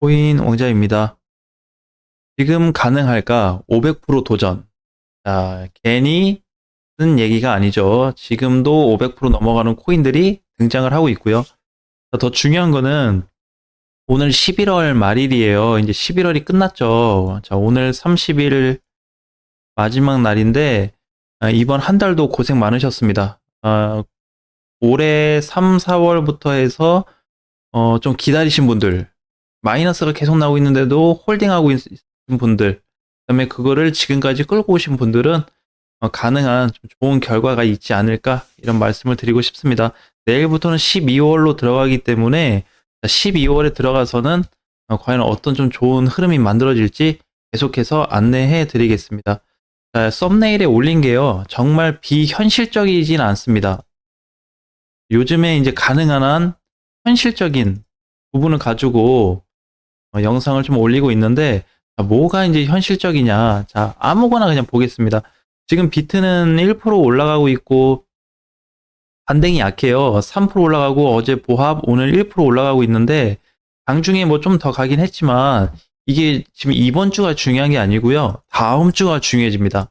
코인 왕자입니다. 지금 가능할까? 500% 도전. 자, 괜히 쓴 얘기가 아니죠. 지금도 500% 넘어가는 코인들이 등장을 하고 있고요. 더 중요한 거는 오늘 11월 말일이에요. 이제 11월이 끝났죠. 자, 오늘 30일 마지막 날인데 이번 한 달도 고생 많으셨습니다. 올해 3, 4월부터 해서 좀 기다리신 분들, 마이너스가 계속 나오고 있는데도 홀딩하고 있는 분들, 그다음에 그거를 지금까지 끌고 오신 분들은 가능한 좀 좋은 결과가 있지 않을까 이런 말씀을 드리고 싶습니다. 내일부터는 12월로 들어가기 때문에 12월에 들어가서는 과연 어떤 좀 좋은 흐름이 만들어질지 계속해서 안내해 드리겠습니다. 자, 썸네일에 올린 게요, 정말 비현실적이진 않습니다. 요즘에 이제 가능한 한 현실적인 부분을 가지고 영상을 좀 올리고 있는데, 뭐가 이제 현실적이냐. 자, 아무거나 그냥 보겠습니다. 지금 비트는 1% 올라가고 있고, 반등이 약해요. 3% 올라가고, 어제 보합, 오늘 1% 올라가고 있는데, 장중에 뭐 좀 더 가긴 했지만, 이게 지금 이번 주가 중요한 게 아니고요, 다음 주가 중요해집니다.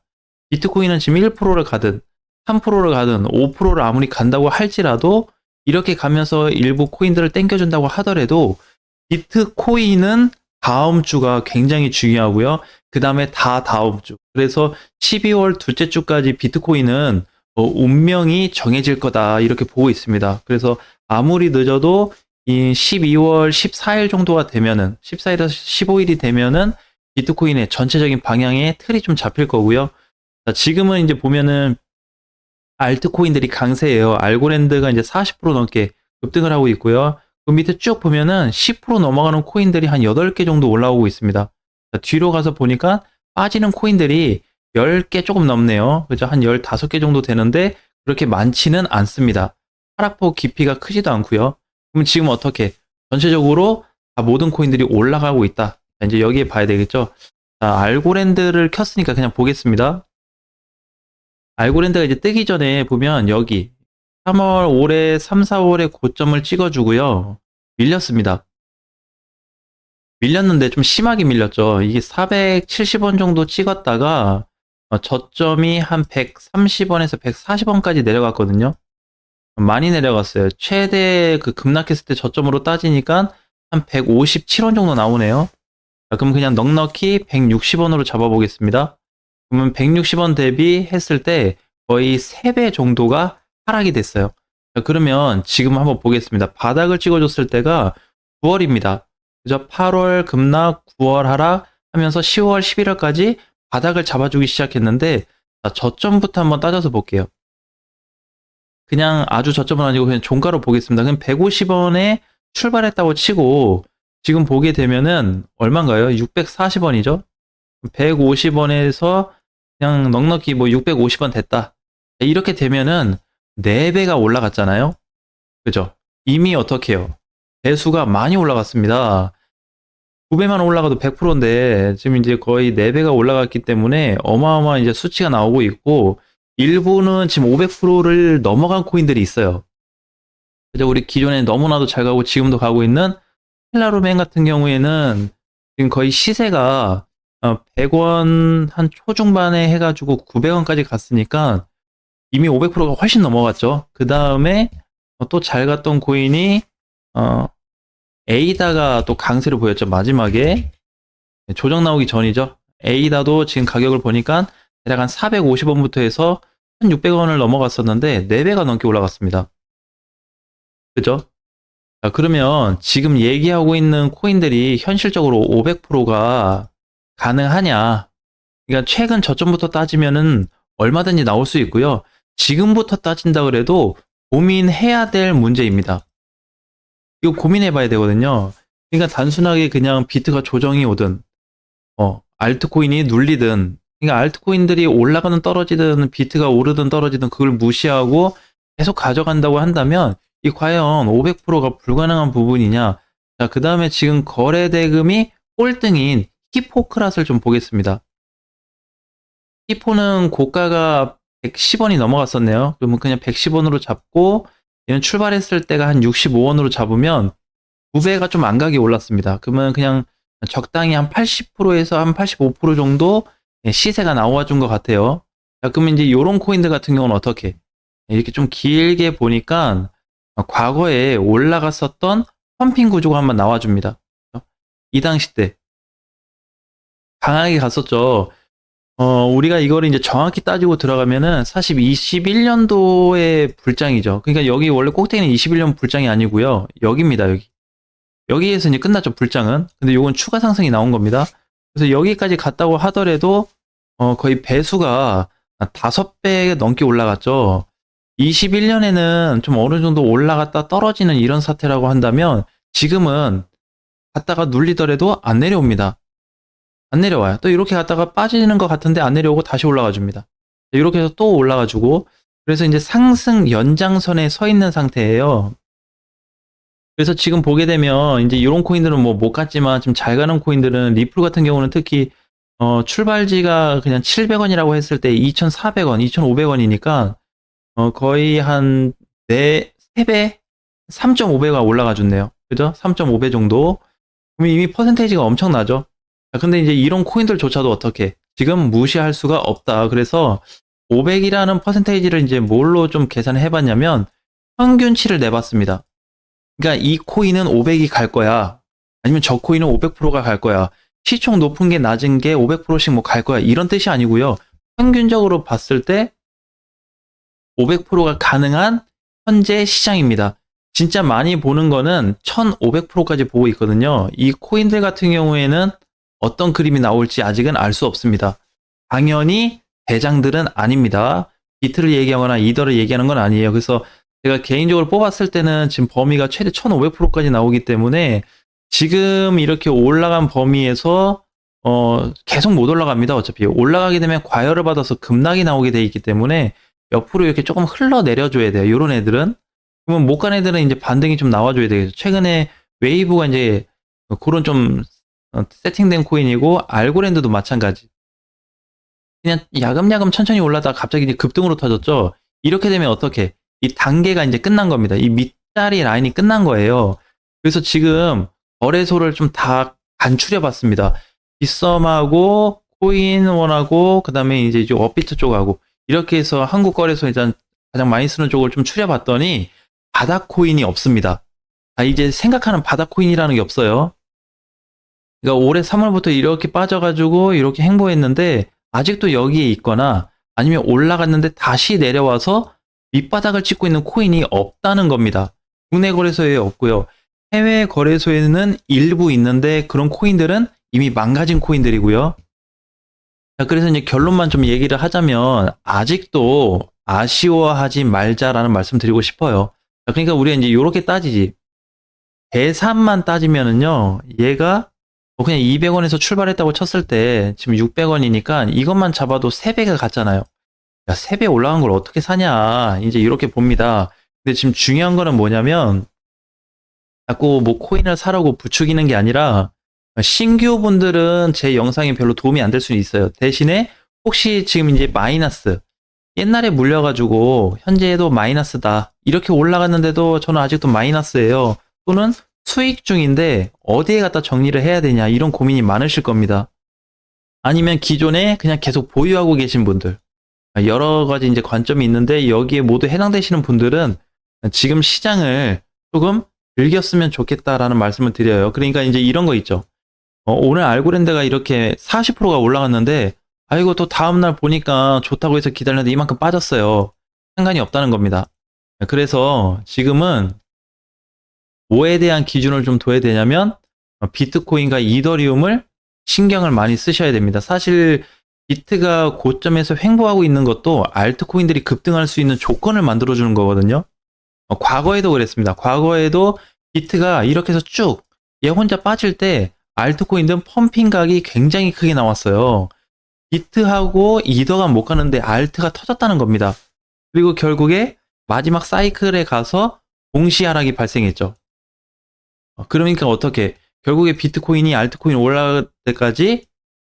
비트코인은 지금 1%를 가든, 3%를 가든, 5%를 아무리 간다고 할지라도, 이렇게 가면서 일부 코인들을 땡겨준다고 하더라도, 비트코인은 다음 주가 굉장히 중요하고요. 그 다음에 다 다음 주. 그래서 12월 둘째 주까지 비트코인은 운명이 정해질 거다 이렇게 보고 있습니다. 그래서 아무리 늦어도 이 12월 14일 정도가 되면은 14일에서 15일이 되면은 비트코인의 전체적인 방향의 틀이 좀 잡힐 거고요. 자, 지금은 이제 보면은 알트코인들이 강세예요. 알고랜드가 이제 40% 넘게 급등을 하고 있고요. 그 밑에 쭉 보면은 10% 넘어가는 코인들이 한 8개 정도 올라오고 있습니다. 자, 뒤로 가서 보니까 빠지는 코인들이 10개 조금 넘네요. 그죠? 한 15개 정도 되는데 그렇게 많지는 않습니다. 하락폭 깊이가 크지도 않고요. 그럼 지금 어떻게? 전체적으로 다 모든 코인들이 올라가고 있다. 자, 이제 여기에 봐야 되겠죠? 자, 알고랜드를 켰으니까 그냥 보겠습니다. 알고랜드가 이제 뜨기 전에 보면 여기 3월 올해 3, 4월에 고점을 찍어주고요. 밀렸습니다. 밀렸는데 좀 심하게 밀렸죠. 이게 470원 정도 찍었다가 저점이 한 130원에서 140원까지 내려갔거든요. 많이 내려갔어요. 최대 그 급락했을 때 저점으로 따지니까 한 157원 정도 나오네요. 자, 그럼 그냥 넉넉히 160원으로 잡아보겠습니다. 그러면 160원 대비했을 때 거의 3배 정도가 하락이 됐어요. 자, 그러면 지금 한번 보겠습니다. 바닥을 찍어줬을 때가 9월입니다. 그죠? 8월 급락, 9월 하락 하면서 10월, 11월까지 바닥을 잡아주기 시작했는데, 자, 저점부터 한번 따져서 볼게요. 그냥 아주 저점은 아니고 그냥 종가로 보겠습니다. 그냥 150원에 출발했다고 치고 지금 보게 되면은 얼마인가요? 640원이죠? 150원에서 그냥 넉넉히 뭐 650원 됐다. 이렇게 되면은 4배가 올라갔잖아요. 그죠? 이미 어떻게 해요? 배수가 많이 올라갔습니다. 9배만 올라가도 100%인데 지금 이제 거의 4배가 올라갔기 때문에 어마어마한 이제 수치가 나오고 있고, 일부는 지금 500%를 넘어간 코인들이 있어요. 그죠? 우리 기존에 너무나도 잘 가고 지금도 가고 있는 텔라루멘 같은 경우에는 지금 거의 시세가 100원 한 초중반에 해가지고 900원까지 갔으니까 이미 500%가 훨씬 넘어갔죠. 그 다음에 또 잘 갔던 코인이 에이다가 또 강세를 보였죠. 마지막에 조정 나오기 전이죠. 에이다도 지금 가격을 보니까 대략 한 450원부터 해서 1600원을 넘어갔었는데 4배가 넘게 올라갔습니다. 그죠? 자, 그러면 지금 얘기하고 있는 코인들이 현실적으로 500%가 가능하냐? 그러니까 최근 저점부터 따지면은 얼마든지 나올 수 있고요. 지금부터 따진다 그래도 고민해야 될 문제입니다. 이거 고민해 봐야 되거든요. 그러니까 단순하게 그냥 비트가 조정이 오든, 알트코인이 눌리든, 그러니까 알트코인들이 올라가든 떨어지든, 비트가 오르든 떨어지든 그걸 무시하고 계속 가져간다고 한다면, 이 과연 500%가 불가능한 부분이냐? 자, 그 다음에 지금 거래 대금이 꼴등인 히포크랏을 좀 보겠습니다. 히포는 고가가 110원이 넘어갔었네요. 그러면 그냥 110원으로 잡고, 얘는 출발했을 때가 한 65원으로 잡으면 2배가 좀 안 가게 올랐습니다. 그러면 그냥 적당히 한 80%에서 한 85% 정도 시세가 나와준 것 같아요. 자, 그러면 이제 요런 코인들 같은 경우는 어떻게? 이렇게 좀 길게 보니까 과거에 올라갔었던 펌핑 구조가 한번 나와줍니다. 이 당시 때 강하게 갔었죠. 우리가 이거를 이제 정확히 따지고 들어가면은 사실 21년도의 불장이죠. 그러니까 여기 원래 꼭대기는 21년 불장이 아니고요. 여기입니다, 여기. 여기에서 이제 끝났죠, 불장은. 근데 요건 추가 상승이 나온 겁니다. 그래서 여기까지 갔다고 하더라도, 거의 배수가 5배 넘게 올라갔죠. 21년에는 좀 어느 정도 올라갔다 떨어지는 이런 사태라고 한다면, 지금은 갔다가 눌리더라도 안 내려옵니다. 안 내려와요. 또 이렇게 갔다가 빠지는 것 같은데 안 내려오고 다시 올라가 줍니다. 이렇게 해서 또 올라가 주고, 그래서 이제 상승 연장선에 서 있는 상태예요. 그래서 지금 보게 되면 이제 이런 코인들은 뭐 못 갔지만 지금 잘 가는 코인들은 리플 같은 경우는 특히 출발지가 그냥 700원이라고 했을 때 2,400원, 2,500원이니까 거의 한 3배, 3.5배가 올라가 줬네요. 그죠? 3.5배 정도. 그럼 이미 퍼센테이지가 엄청나죠. 근데 이제 이런 코인들조차도 어떻게 지금 무시할 수가 없다. 그래서 500이라는 퍼센테이지를 이제 뭘로 좀 계산을 해봤냐면 평균치를 내봤습니다. 그러니까 이 코인은 500이 갈 거야. 아니면 저 코인은 500%가 갈 거야. 시총 높은 게 낮은 게 500%씩 뭐 갈 거야. 이런 뜻이 아니고요. 평균적으로 봤을 때 500%가 가능한 현재 시장입니다. 진짜 많이 보는 거는 1500%까지 보고 있거든요. 이 코인들 같은 경우에는 어떤 그림이 나올지 아직은 알 수 없습니다. 당연히 대장들은 아닙니다. 비트를 얘기하거나 이더를 얘기하는 건 아니에요. 그래서 제가 개인적으로 뽑았을 때는 지금 범위가 최대 1500%까지 나오기 때문에 지금 이렇게 올라간 범위에서 계속 못 올라갑니다. 어차피 올라가게 되면 과열을 받아서 급락이 나오게 돼 있기 때문에 옆으로 이렇게 조금 흘러내려줘야 돼요. 이런 애들은. 그러면 못 간 애들은 이제 반등이 좀 나와줘야 되겠죠. 최근에 웨이브가 이제 그런 좀 세팅된 코인이고 알고랜드도 마찬가지. 그냥 야금야금 천천히 올라다가 갑자기 이제 급등으로 터졌죠. 이렇게 되면 어떻게? 이 단계가 이제 끝난 겁니다. 이 밑자리 라인이 끝난 거예요. 그래서 지금 거래소를 좀 다 간추려 봤습니다. 빗썸하고 코인원하고 그다음에 이제 업비트 쪽하고 이렇게 해서 한국 거래소 일단 가장 많이 쓰는 쪽을 좀 추려봤더니 바닥 코인이 없습니다. 이제 생각하는 바닥 코인이라는 게 없어요. 그러니까 올해 3월부터 이렇게 빠져가지고 이렇게 행보했는데 아직도 여기에 있거나 아니면 올라갔는데 다시 내려와서 밑바닥을 찍고 있는 코인이 없다는 겁니다. 국내 거래소에 없고요. 해외 거래소에는 일부 있는데 그런 코인들은 이미 망가진 코인들이고요. 자, 그래서 이제 결론만 좀 얘기를 하자면 아직도 아쉬워하지 말자라는 말씀 드리고 싶어요. 자, 그러니까 우리가 이제 이렇게 따지지. 계산만 따지면은요, 얘가 뭐 그냥 200원에서 출발했다고 쳤을 때 지금 600원이니까 이것만 잡아도 3배가 갔잖아요. 야, 3배 올라간 걸 어떻게 사냐. 이제 이렇게 봅니다. 근데 지금 중요한 거는 뭐냐면 자꾸 뭐 코인을 사라고 부추기는 게 아니라 신규 분들은 제 영상이 별로 도움이 안 될 수 있어요. 대신에 혹시 지금 이제 마이너스 옛날에 물려가지고 현재도 마이너스다. 이렇게 올라갔는데도 저는 아직도 마이너스예요. 또는 수익 중인데 어디에 갖다 정리를 해야 되냐 이런 고민이 많으실 겁니다. 아니면 기존에 그냥 계속 보유하고 계신 분들 여러 가지 이제 관점이 있는데 여기에 모두 해당되시는 분들은 지금 시장을 조금 즐겼으면 좋겠다라는 말씀을 드려요. 그러니까 이제 이런 거 있죠. 오늘 알고랜드가 이렇게 40%가 올라갔는데 아이고 또 다음날 보니까 좋다고 해서 기다렸는데 이만큼 빠졌어요. 상관이 없다는 겁니다. 그래서 지금은 뭐에 대한 기준을 좀 둬야 되냐면 비트코인과 이더리움을 신경을 많이 쓰셔야 됩니다. 사실 비트가 고점에서 횡보하고 있는 것도 알트코인들이 급등할 수 있는 조건을 만들어주는 거거든요. 과거에도 그랬습니다. 과거에도 비트가 이렇게 해서 쭉 얘 혼자 빠질 때 알트코인들은 펌핑각이 굉장히 크게 나왔어요. 비트하고 이더가 못 가는데 알트가 터졌다는 겁니다. 그리고 결국에 마지막 사이클에 가서 동시 하락이 발생했죠. 그러니까 어떻게 결국에 비트코인이 알트코인 올라갈 때까지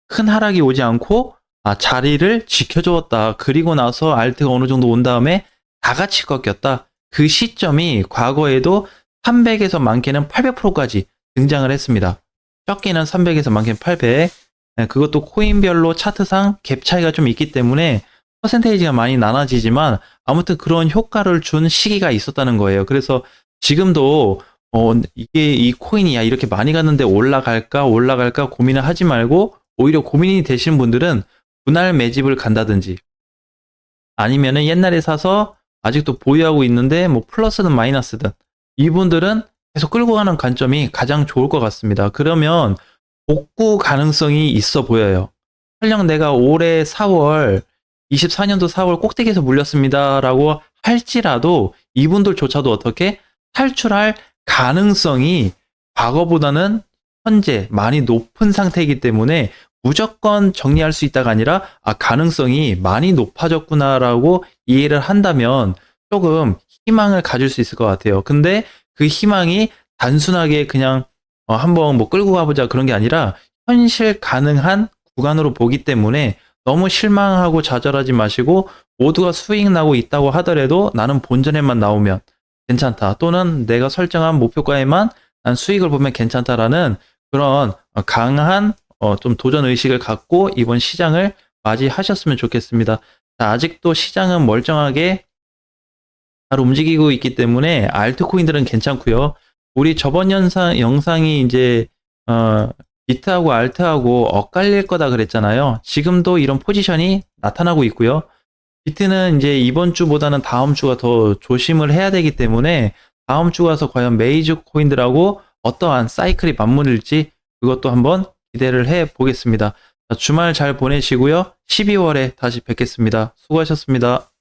큰 하락이 오지 않고 자리를 지켜주었다. 그리고 나서 알트가 어느 정도 온 다음에 다 같이 꺾였다. 그 시점이 과거에도 300에서 많게는 800%까지 등장을 했습니다. 적게는 300에서 많게는 800. 그것도 코인별로 차트상 갭 차이가 좀 있기 때문에 퍼센테이지가 많이 나눠지지만 아무튼 그런 효과를 준 시기가 있었다는 거예요. 그래서 지금도 이게 이 코인이 야 이렇게 많이 갔는데 올라갈까 고민을 하지 말고 오히려 고민이 되시는 분들은 분할 매집을 간다든지 아니면은 옛날에 사서 아직도 보유하고 있는데 뭐 플러스든 마이너스든 이분들은 계속 끌고 가는 관점이 가장 좋을 것 같습니다. 그러면 복구 가능성이 있어 보여요. 설령 내가 올해 4월 24년도 4월 꼭대기에서 물렸습니다라고 할지라도 이분들조차도 어떻게 탈출할 가능성이 과거보다는 현재 많이 높은 상태이기 때문에 무조건 정리할 수 있다가 아니라 가능성이 많이 높아졌구나라고 이해를 한다면 조금 희망을 가질 수 있을 것 같아요. 근데 그 희망이 단순하게 그냥 한번 뭐 끌고 가보자 그런 게 아니라 현실 가능한 구간으로 보기 때문에 너무 실망하고 좌절하지 마시고 모두가 수익 나고 있다고 하더라도 나는 본전에만 나오면 괜찮다. 또는 내가 설정한 목표가에만 난 수익을 보면 괜찮다라는 그런 강한 좀 도전 의식을 갖고 이번 시장을 맞이하셨으면 좋겠습니다. 자, 아직도 시장은 멀쩡하게 잘 움직이고 있기 때문에 알트코인들은 괜찮고요. 우리 저번 영상이 이제 비트하고 알트하고 엇갈릴 거다 그랬잖아요. 지금도 이런 포지션이 나타나고 있고요. 비트는 이제 이번 주보다는 다음 주가 더 조심을 해야 되기 때문에 다음 주 가서 과연 메이저 코인들하고 어떠한 사이클이 맞물릴지 그것도 한번 기대를 해 보겠습니다. 주말 잘 보내시고요. 12월에 다시 뵙겠습니다. 수고하셨습니다.